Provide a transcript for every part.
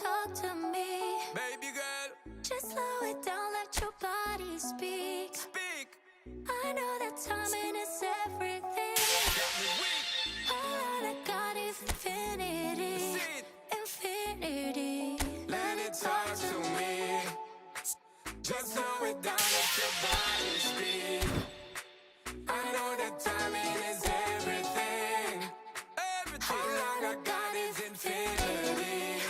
talk to me, baby girl. just slow it down, let your body speak. Speak. I know that timing is everything. All I got is infinity, infinity. Let it talk to me. Just slow it down, let your body speak. I know that timing is everything. Everything. All I got is infinity,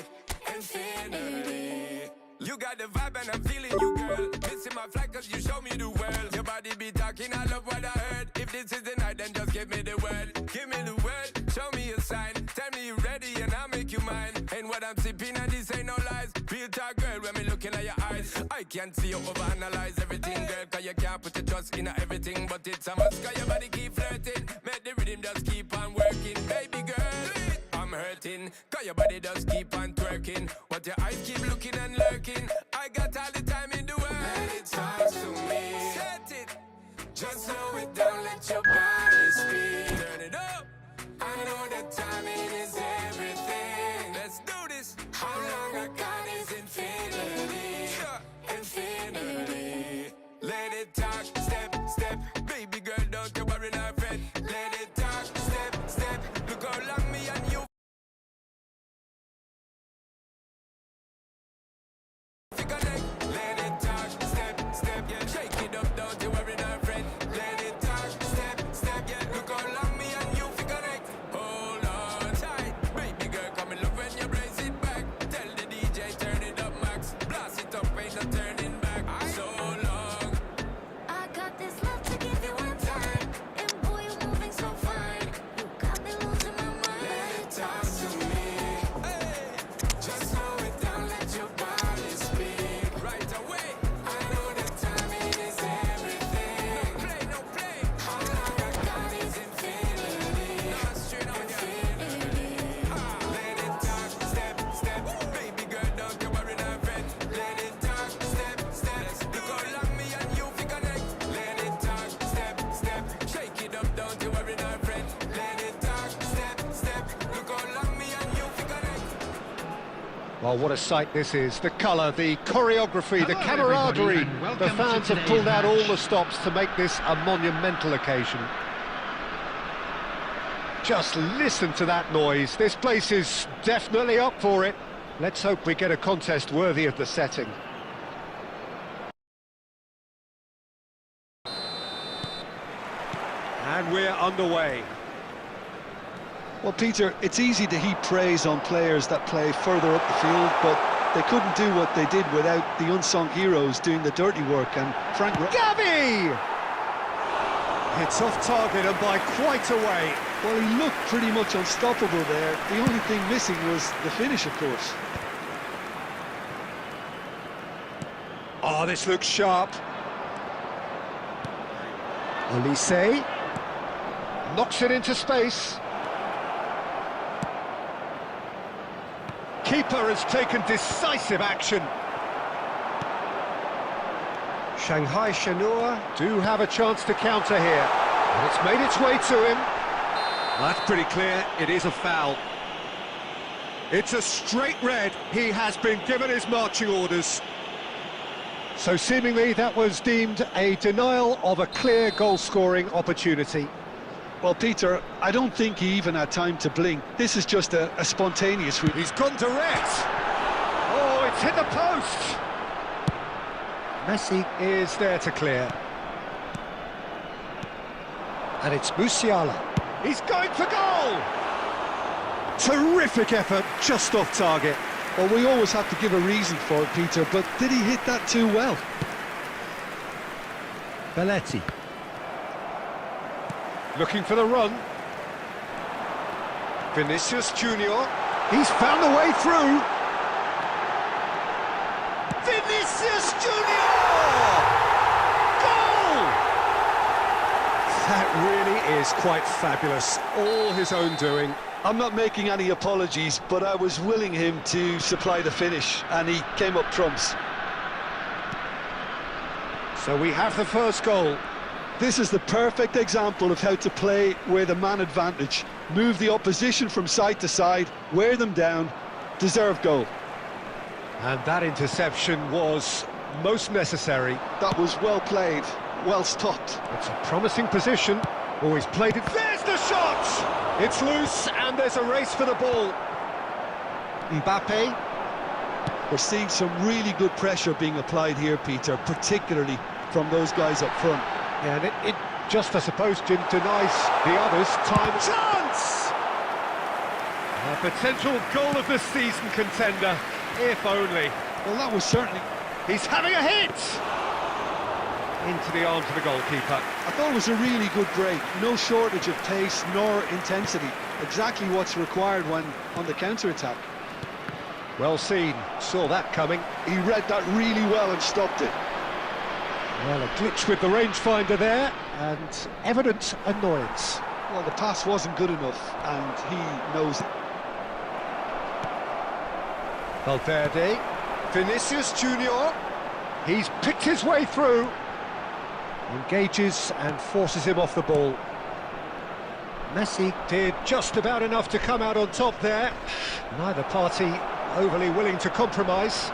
infinity. You got the vibe and I'm feeling you, girl. Missing my flight cause you show me the world. Your body be talking, I love what I heard. If this is the night, then just give me the word. Give me the word, show me a sign. Tell me you're ready and I'll make you mine. Ain't what I'm sipping and this ain't no lies. Real talk, girl, when me looking at your eyes. I can't see you overanalyze everything, girl. Cause you can't put your trust in everything. But it's a must cause your body keep flirting. Make the rhythm just keep on working. Baby girl, I'm hurting. Cause your body just keep on twerking. But your eyes keep looking and lurking. I got all the time in the world. Let it talk to me. Set it. Just slow it down, let your body speak. Turn it up. I know that timing is everything. Let's do this. How long I got is infinity, infinity. Let it talk, step, step. Baby girl, don't you worry, not fret. Let it talk, step, step. Look how long me and you connect. Let it talk, step, step, yeah. Shake it up, don't you worry, not fret. Let it talk, step, step, yeah. Look how long me and you connect. Hold on tight, baby girl, come and look when you brace it back. Tell the DJ turn it up, max. Blast it up, ain't no turning back. So long. I got this love to give you one time, and boy, you're moving so fine. You got me losing my mind. Let it talk to me. Hey, just slow it down, let your body speak. Right away. I know that timing is everything. No play, no play. How long I got is infinity. No, straight on infinity. Let it talk, step, step. Baby girl, don't you worry, not fret. Let it talk, step, step. Look how long me and you fi connect. Let it talk, step, step. Shake it up, don't you worry, not fret. Let it talk, step, step. Look how long me and you fi connect. Well, what a sight this is. The colour, the choreography, the Hello, everybody, camaraderie. and welcome The to fans have today's pulled out all match. the stops to make this a monumental occasion. Just listen to that noise. This place is definitely up for it. Let's hope we get a contest worthy of the setting. And we're underway. Well, Peter, it's easy to heap praise on players that play further up the field, but they couldn't do what they did without the unsung heroes doing the dirty work, and Frank... Gavi! It's off target and by quite a way. Well, he looked pretty much unstoppable there. The only thing missing was the finish, of course. Oh, this looks sharp. Olise knocks it into space. Keeper has taken decisive action. Shanghai Shenhua do have a chance to counter here, and it's made its way to him. That's pretty clear, it is a foul. It's a straight red. He has been given his marching orders. So seemingly that was deemed a denial of a clear goal-scoring opportunity. Well, Peter, I don't think he even had time to blink. This is just a spontaneous... He's gone direct. Oh, it's hit the post. Messi is there to clear. And it's Musiala. He's going for goal. Terrific effort, just off target. Well, we always have to give a reason for it, Peter, but did he hit that too well? Belletti. Looking for the run. Vinicius Junior. He's found the way through. Vinicius Junior! Goal! That really is quite fabulous. All his own doing. I'm not making any apologies, but I was willing him to supply the finish, and he came up trumps. So we have the first goal. This is the perfect example of how to play with a man advantage. Move the opposition from side to side, wear them down, deserve goal. And that interception was most necessary. That was well played, well stopped. It's a promising position. Oh, he's played it. There's the shot! It's loose, and there's a race for the ball. Mbappe. We're seeing some really good pressure being applied here, Peter, particularly from those guys up front. Yeah, and it just, I suppose, denies the others time. Chance! A potential goal of the season contender, if only. Well, that was certainly... He's having a hit! Into the arms of the goalkeeper. I thought it was a really good break. No shortage of pace nor intensity. Exactly what's required when on the counter-attack. Well seen, saw that coming. He read that really well and stopped it. Well, a glitch with the rangefinder there, and evident annoyance. Well, the pass wasn't good enough, and he knows it. Valverde, Vinicius Junior. He's picked his way through. Engages and forces him off the ball. Messi did just about enough to come out on top there. Neither party overly willing to compromise.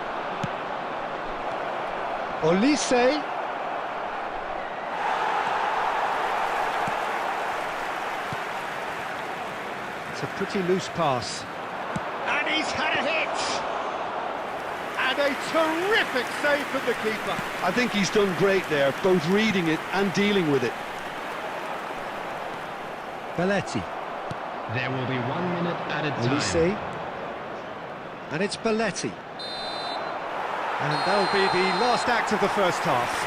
Olise. It's a pretty loose pass. And he's had a hit! And a terrific save from the keeper. I think he's done great there, both reading it and dealing with it. Belletti. There will be 1 minute added time. Olise. And it's Belletti. And that'll be the last act of the first half.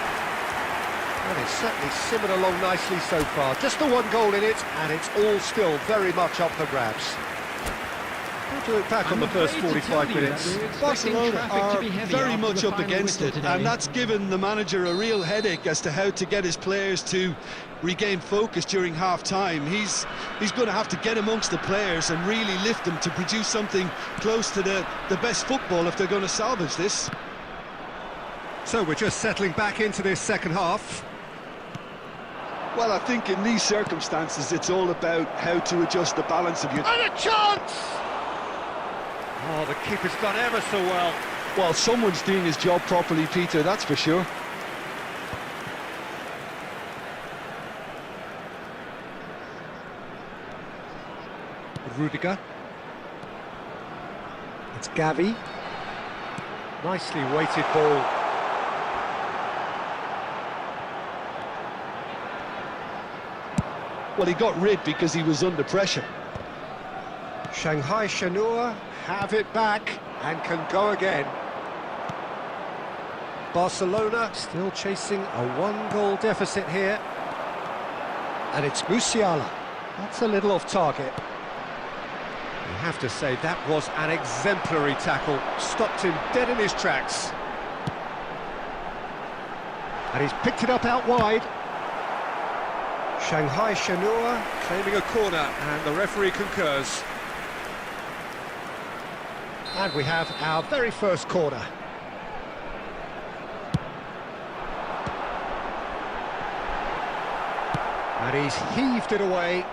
And it's certainly simmered along nicely so far. Just the one goal in it, and it's all still very much up for grabs. We'll do it back on the first 45 minutes. Barcelona are very much up against it, and that's given the manager a real headache as to how to get his players to regain focus during half-time. He's going to have to get amongst the players and really lift them to produce something close to the best football if they're going to salvage this. So we're just settling back into this second half. Well, I think in these circumstances it's all about how to adjust the balance of your... And a chance! Oh, the keeper's done ever so well. Well, someone's doing his job properly, Peter, that's for sure. Rudiger. It's Gavi. Nicely weighted ball. Well, he got rid because he was under pressure. Shanghai Shenhua have it back and can go again. Barcelona still chasing a one-goal deficit here. And it's Musiala. That's a little off target. You have to say that was an exemplary tackle. Stopped him dead in his tracks. And he's picked it up out wide. Shanghai Shenhua claiming a corner, and the referee concurs. And we have our very first corner. And he's heaved it away.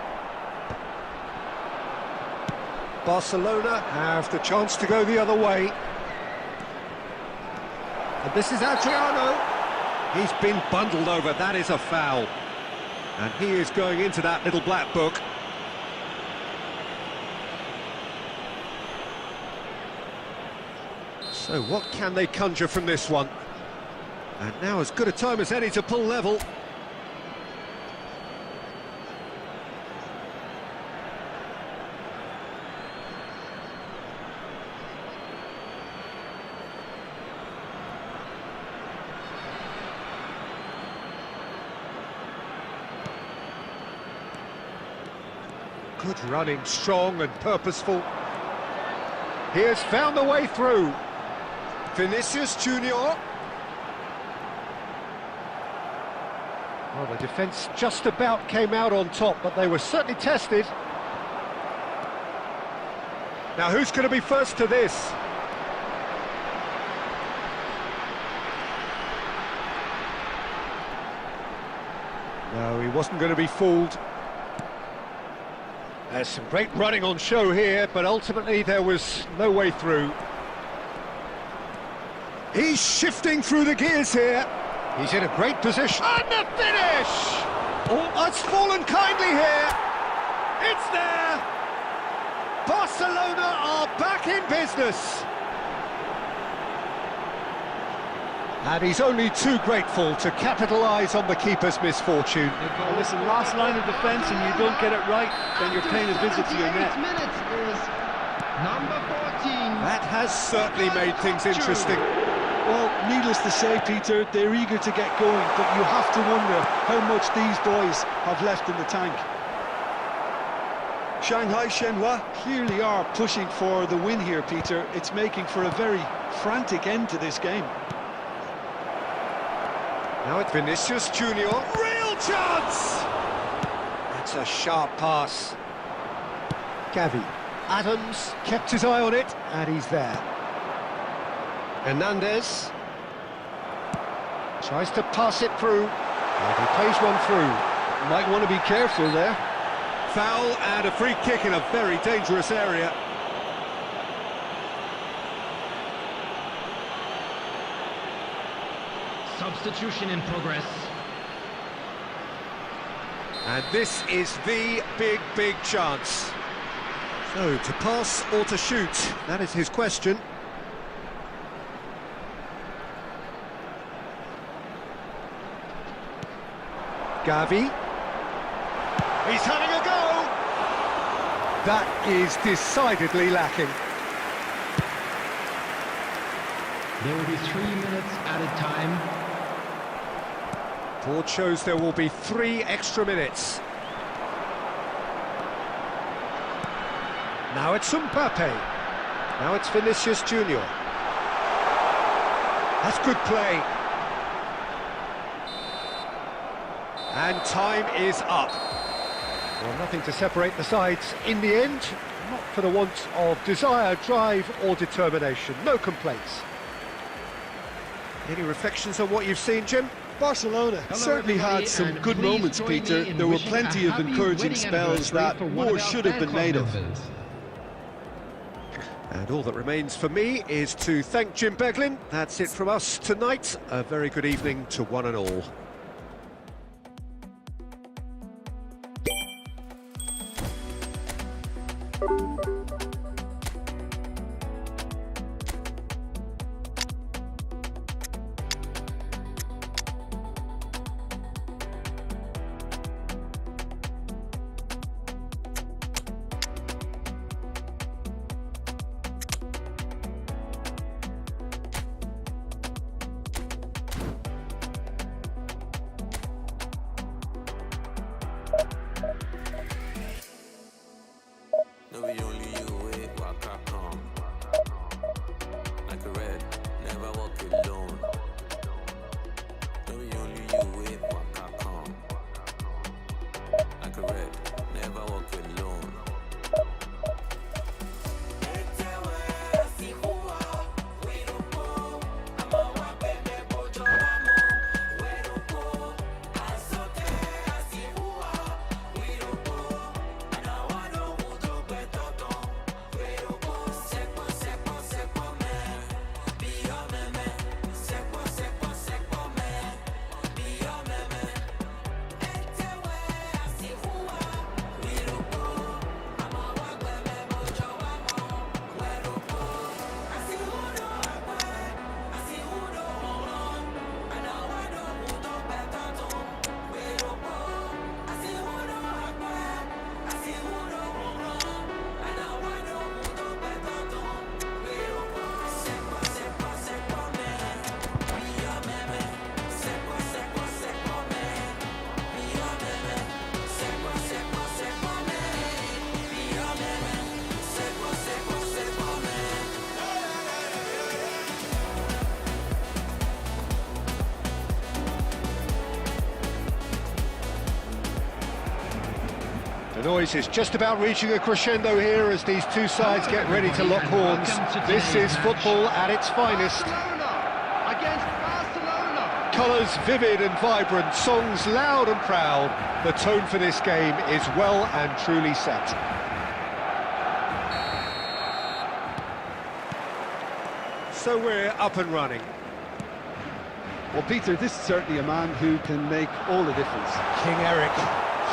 Barcelona have the chance to go the other way. And this is Adriano. He's been bundled over, that is a foul. And he is going into that little black book. So what can they conjure from this one? And now as good a time as any to pull level. Good running, strong and purposeful. He has found the way through. Vinicius Junior. Well, the defence just about came out on top, but they were certainly tested. Now, who's going to be first to this? No, he wasn't going to be fooled. There's some great running on show here, but ultimately there was no way through. He's shifting through the gears here. He's in a great position. And the finish! Oh, it's fallen kindly here. It's there. Barcelona are back in business. And he's only too grateful to capitalise on the keeper's misfortune. Well, listen, last line of defence and you don't get it right, then you're paying a visit to your net. Minutes is number 14. That has certainly made things interesting. Well, needless to say, Peter, they're eager to get going, but you have to wonder how much these boys have left in the tank. Shanghai Shenhua clearly are pushing for the win here, Peter. It's making for a very frantic end to this game. Now it's Vinicius Junior. Real chance! That's a sharp pass. Gavi. Adams kept his eye on it, and he's there. Hernandez tries to pass it through, and he plays one through. Might want to be careful there. Foul and a free kick in a very dangerous area. Substitution in progress. And this is the big chance. So, to pass or to shoot, that is his question. Gavi. He's having a go! That is decidedly lacking. There will be 3 minutes added time. Board shows there will be 3 extra minutes. Now it's Mbappe. Now it's Vinicius Junior. That's good play. And time is up. Well, nothing to separate the sides in the end. Not for the want of desire, drive or determination. No complaints. Any reflections on what you've seen, Jim? Barcelona certainly had some good moments, Peter. There were plenty of encouraging spells that more should have been made of. And all that remains for me is to thank Jim Beglin. That's it from us tonight. A very good evening to one and all. No, we only you wait, waka come. Like a red, never walk alone. No, we only you wait, waka come. Like a red, never walk alone. The noise is just about reaching a crescendo here as these two sides get ready to lock horns. This is football at its finest. Against Barcelona. Colours vivid and vibrant, songs loud and proud. The tone for this game is well and truly set. So we're up and running. Well, Peter, this is certainly a man who can make all the difference. King Eric,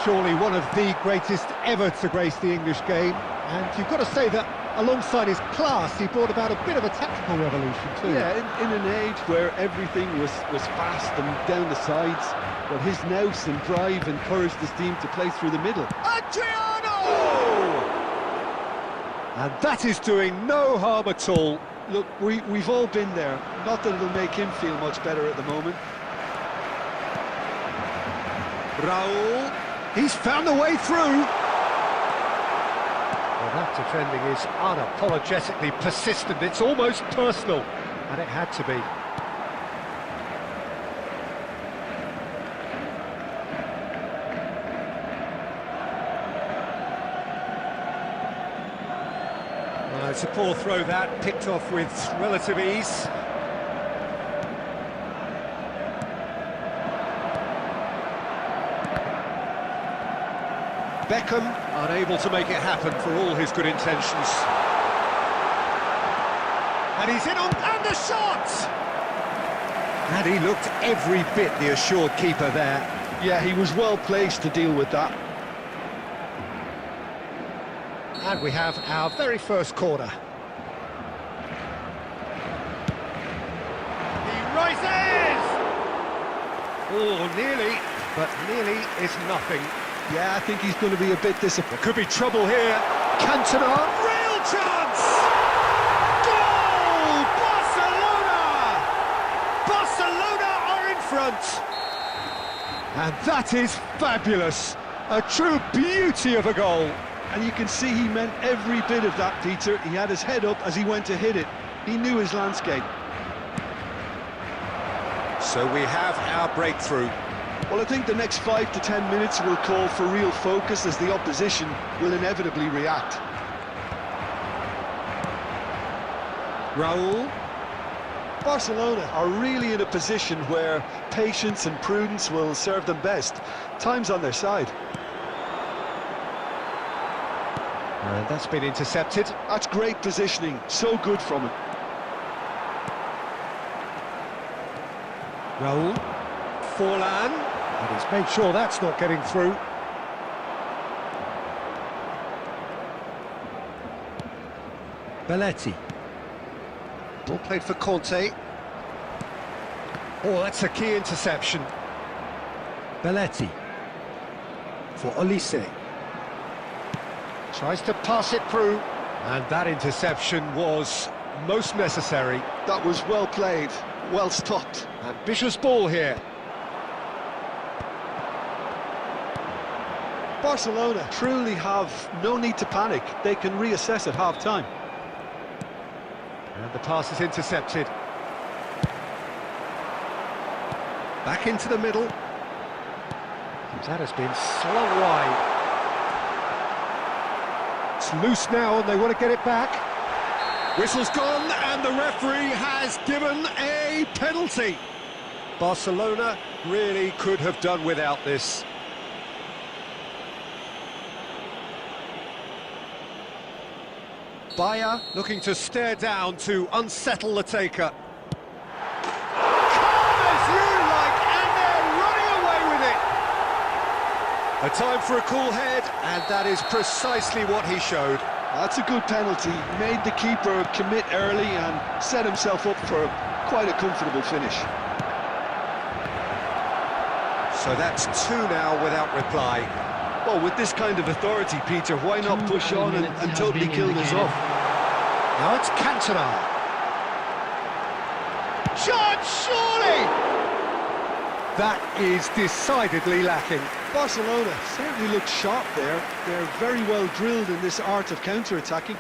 surely one of the greatest ever to grace the English game. And you've got to say that alongside his class, he brought about a bit of a tactical revolution too. Yeah, in an age where everything was fast and down the sides, well, his nous and drive encouraged his team to play through the middle. Adriano! And that is doing no harm at all. Look, we've all been there. Not that it'll make him feel much better at the moment. Raul, he's found a way through. Well, that defending is unapologetically persistent. It's almost personal, and it had to be. Well, it's a poor throw that, picked off with relative ease. Beckham unable to make it happen for all his good intentions. And he's in on, and the shot! And he looked every bit the assured keeper there. Yeah, he was well placed to deal with that. And we have our very first corner. He rises! Oh, nearly, but nearly is nothing. Yeah, I think he's going to be a bit disappointed. There could be trouble here. Cantona, real chance! Goal! Barcelona! Barcelona are in front! And that is fabulous. A true beauty of a goal. And you can see he meant every bit of that, Peter. He had his head up as he went to hit it. He knew his landscape. So we have our breakthrough. Well, I think the next 5 to 10 minutes will call for real focus as the opposition will inevitably react. Raul. Barcelona are really in a position where patience and prudence will serve them best. Time's on their side. And that's been intercepted. That's great positioning, so good from him. Raul. Forlan. And he's made sure that's not getting through. Belletti. Ball played for Conte. Oh, that's a key interception. Belletti. For Olise. Tries to pass it through. And that interception was most necessary. That was well played, well stopped. Ambitious ball here. Barcelona truly have no need to panic. They can reassess at half-time. And the pass is intercepted. Back into the middle. That has been slung wide. It's loose now and they want to get it back. Whistle's gone and the referee has given a penalty. Barcelona really could have done without this. Bayer looking to stare down to unsettle the taker. Calm as you like, and they're running away with it. A time for a cool head, and that is precisely what he showed. That's a good penalty. Made the keeper commit early and set himself up for quite a comfortable finish. So that's 2 now without reply. Well, with this kind of authority, Peter, why not push on and totally kill this off? Now it's Cantona. Shot, surely! That is decidedly lacking. Barcelona certainly look sharp there. They're very well drilled in this art of counter-attacking.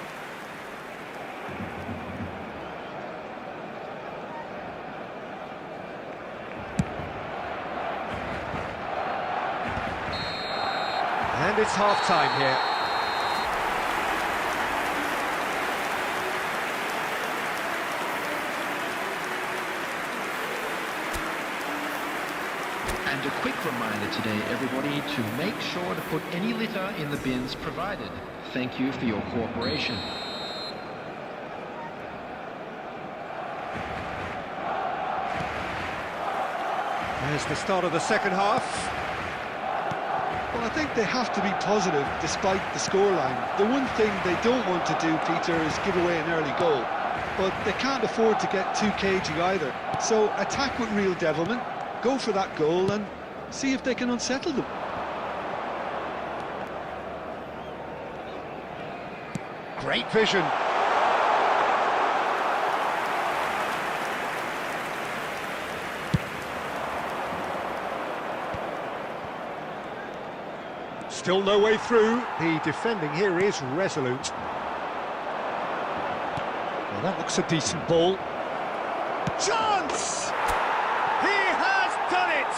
And it's half-time here. And a quick reminder today, everybody, to make sure to put any litter in the bins provided. Thank you for your cooperation. There's the start of the second half. Well, I think they have to be positive despite the scoreline. The one thing they don't want to do, Peter, is give away an early goal. But they can't afford to get too cagey either. So attack with real devilment, go for that goal and see if they can unsettle them. Great vision. Still no way through. The defending here is resolute. Well, that looks a decent ball. Chance! He has done it!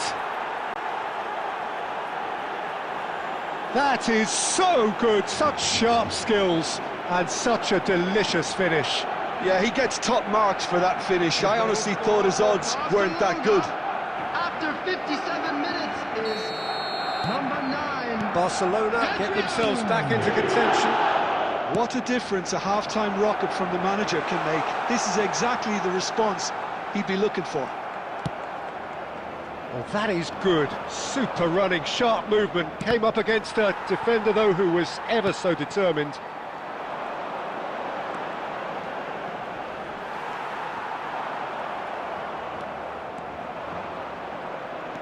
That is so good, such sharp skills and such a delicious finish. Yeah, he gets top marks for that finish. I honestly thought his odds weren't that good. After 57 minutes is number 9. Barcelona get themselves back into contention. What a difference a half-time rocket from the manager can make. This is exactly the response he'd be looking for. Well, that is good. Super running, sharp movement. Came up against a defender, though, who was ever so determined.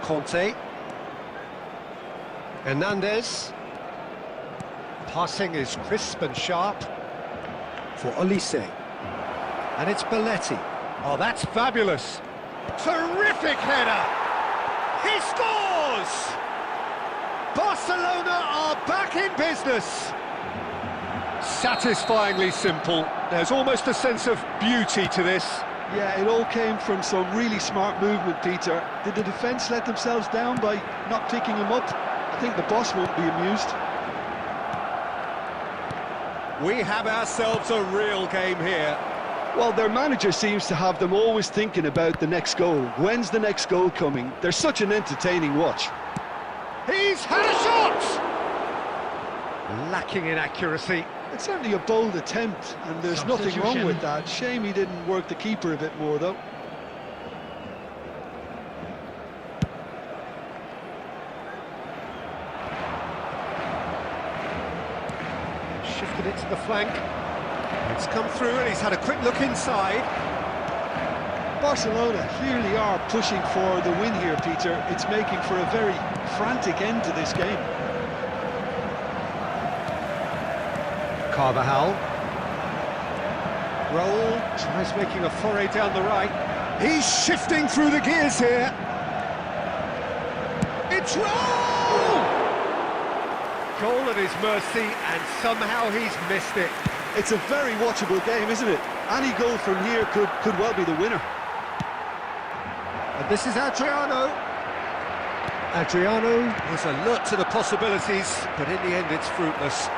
Conte. Hernandez. Passing is crisp and sharp for Olise. And it's Belletti. Oh, that's fabulous. Terrific header. He scores! Barcelona are back in business. Satisfyingly simple. There's almost a sense of beauty to this. Yeah, it all came from some really smart movement, Peter. Did the defence let themselves down by not picking him up? I think the boss won't be amused. We have ourselves a real game here. Well, their manager seems to have them always thinking about the next goal. When's the next goal coming? They're such an entertaining watch. He's had a shot! Lacking in accuracy. It's certainly a bold attempt, and there's nothing wrong with that. Shame he didn't work the keeper a bit more, though. Shifted it to the flank. It's come through and he's had a quick look inside. Barcelona clearly are pushing for the win here, Peter. It's making for a very frantic end to this game. Carvajal. Roll, tries making a foray down the right. He's shifting through the gears here. It's Roll! Goal at his mercy, and somehow he's missed it. It's a very watchable game, isn't it? Any goal from here could well be the winner. And this is Adriano. Adriano was alert to the possibilities, but in the end it's fruitless.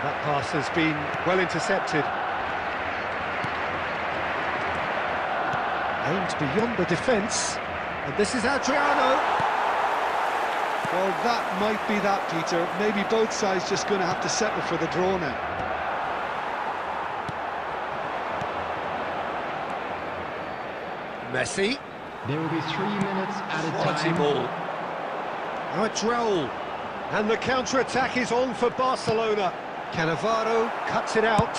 That pass has been well intercepted. Aimed beyond the defence, and this is Adriano. Well, that might be that, Peter. Maybe both sides just going to have to settle for the draw now. Messi. There will be 3 minutes at a Quality time. ball. Now it's Raul. And the counter-attack is on for Barcelona. Cannavaro cuts it out.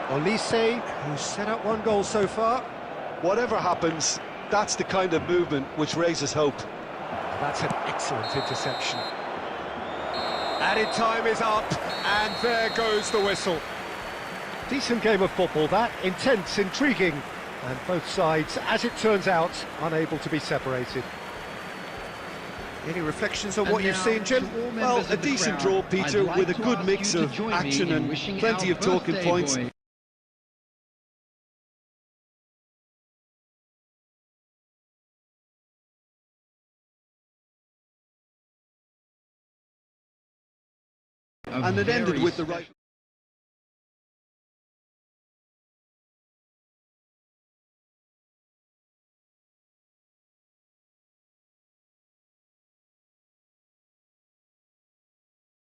Olise, who's set up one goal so far. Whatever happens, that's the kind of movement which raises hope. That's an excellent interception. Added time is up, and there goes the whistle. Decent game of football, that. Intense, intriguing, and both sides, as it turns out, unable to be separated. Any reflections on And what you've now, seen, Jim? to all Well, members a of the decent crowd, draw, Peter, I'd like with a to good ask mix you to of join me action in and wishing plenty our of talking birthday points. boy a And it ended very with the right...